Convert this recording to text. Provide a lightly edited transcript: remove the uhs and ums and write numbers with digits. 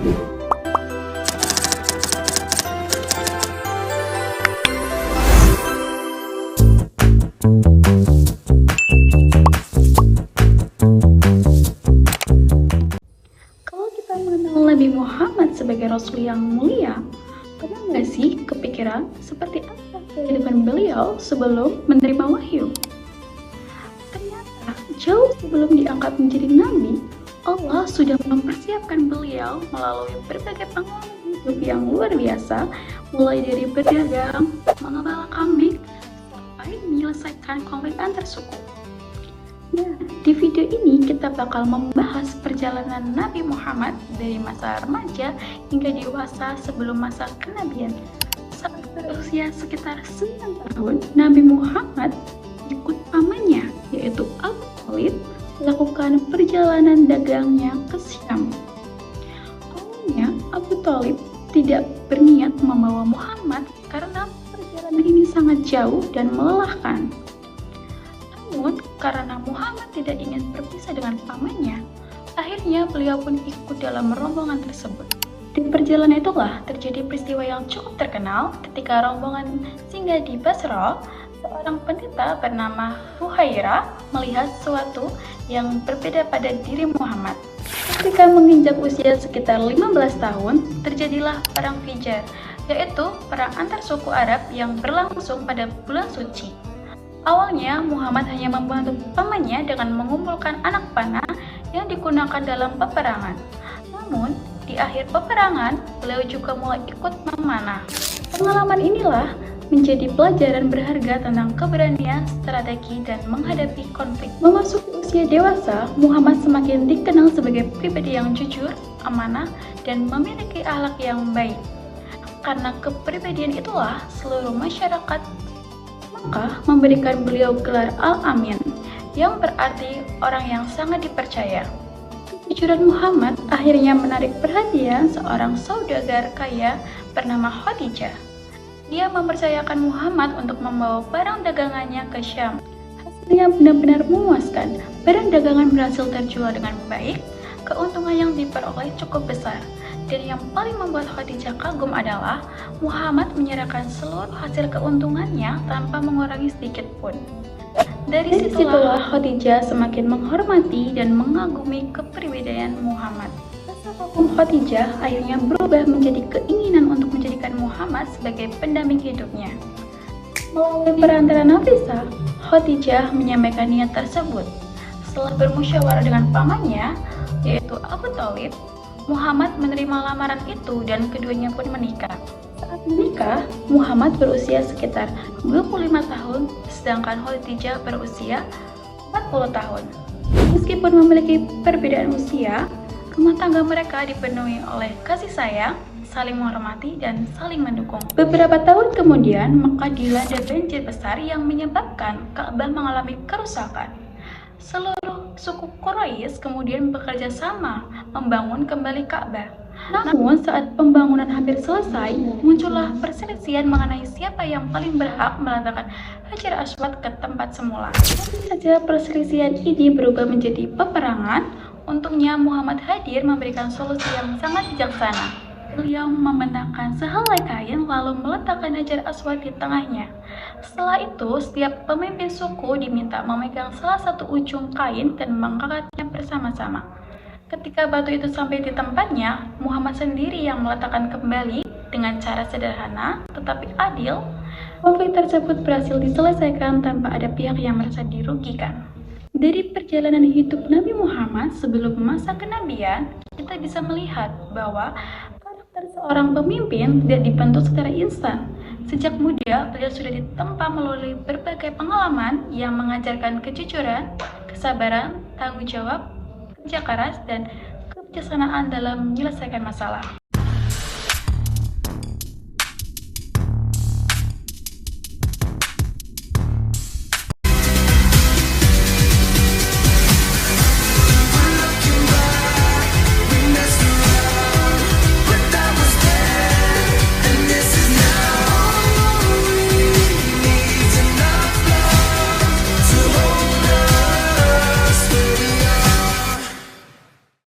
Kalau kita mengenal Nabi Muhammad sebagai Rasul yang mulia, pernah nggak sih kepikiran seperti apa kehidupan beliau sebelum menerima wahyu? Ternyata jauh sebelum diangkat menjadi Nabi, Allah sudah mempersiapkan beliau melalui berbagai pengalaman hidup yang luar biasa, mulai dari berdagang, mengembala kambing, sampai menyelesaikan konflik antar suku. Nah, di video ini kita bakal membahas perjalanan Nabi Muhammad dari masa remaja hingga dewasa sebelum masa kenabian. Saat berusia sekitar 9 tahun, Nabi Muhammad ikut pamannya, yaitu Abu Thalib, melakukan perjalanan dagangnya ke Syam. Awalnya, Abu Thalib tidak berniat membawa Muhammad karena perjalanan ini sangat jauh dan melelahkan. Namun, karena Muhammad tidak ingin berpisah dengan pamannya, akhirnya beliau pun ikut dalam rombongan tersebut. Di perjalanan itulah terjadi peristiwa yang cukup terkenal ketika rombongan singgah di Basra. Seorang pendeta bernama Fuhairah melihat sesuatu yang berbeda pada diri Muhammad. Ketika menginjak usia sekitar 15 tahun, terjadilah perang Fijar, yaitu perang antar suku Arab yang berlangsung pada bulan suci. Awalnya, Muhammad hanya membantu pamannya dengan mengumpulkan anak panah yang digunakan dalam peperangan. Namun, di akhir peperangan, beliau juga mulai ikut memanah. Pengalaman inilah menjadi pelajaran berharga tentang keberanian, strategi, dan menghadapi konflik. Memasuki usia dewasa, Muhammad semakin dikenal sebagai pribadi yang jujur, amanah, dan memiliki akhlak yang baik. Karena kepribadian itulah seluruh masyarakat Makkah memberikan beliau gelar Al-Amin, yang berarti orang yang sangat dipercaya. Kejujuran Muhammad akhirnya menarik perhatian seorang saudagar kaya bernama Khadijah. Dia mempercayakan Muhammad untuk membawa barang dagangannya ke Syam. Hasilnya benar-benar memuaskan. Barang dagangan berhasil terjual dengan baik, keuntungan yang diperoleh cukup besar. Dan yang paling membuat Khadijah kagum adalah Muhammad menyerahkan seluruh hasil keuntungannya tanpa mengurangi sedikit pun. Dari situlah Khadijah semakin menghormati dan mengagumi kepribadian Muhammad. Rasa kagum Khadijah akhirnya berubah menjadi keinginan untuk menjadikan Muhammad sebagai pendamping hidupnya. Melalui perantara Nafisah, Khadijah menyampaikan niat tersebut. Setelah bermusyawarah dengan pamannya, yaitu Abu Thalib, Muhammad menerima lamaran itu dan keduanya pun menikah. Saat menikah, Muhammad berusia sekitar 25 tahun, sedangkan Khadijah berusia 40 tahun. Meskipun memiliki perbedaan usia, rumah tangga mereka dipenuhi oleh kasih sayang, saling menghormati, dan saling mendukung. Beberapa tahun kemudian, Makkah dilanda banjir besar yang menyebabkan Ka'bah mengalami kerusakan. Seluruh suku Quraisy kemudian bekerja sama membangun kembali Ka'bah. Namun saat pembangunan hampir selesai, muncullah perselisihan mengenai siapa yang paling berhak meletakkan Hajar Aswad ke tempat semula. Tentu saja perselisihan ini berubah menjadi peperangan. Untungnya Muhammad hadir memberikan solusi yang sangat bijaksana. Beliau membentangkan sehelai kain lalu meletakkan Hajar Aswad di tengahnya. Setelah itu, setiap pemimpin suku diminta memegang salah satu ujung kain dan mengangkatnya bersama-sama. Ketika batu itu sampai di tempatnya, Muhammad sendiri yang meletakkan kembali dengan cara sederhana tetapi adil. Konflik tersebut berhasil diselesaikan tanpa ada pihak yang merasa dirugikan. Dari perjalanan hidup Nabi Muhammad sebelum masa kenabian, kita bisa melihat bahwa seorang pemimpin tidak dibentuk secara instan. Sejak muda, beliau sudah ditempa melalui berbagai pengalaman yang mengajarkan kejujuran, kesabaran, tanggung jawab, kerja keras, dan kebijaksanaan dalam menyelesaikan masalah.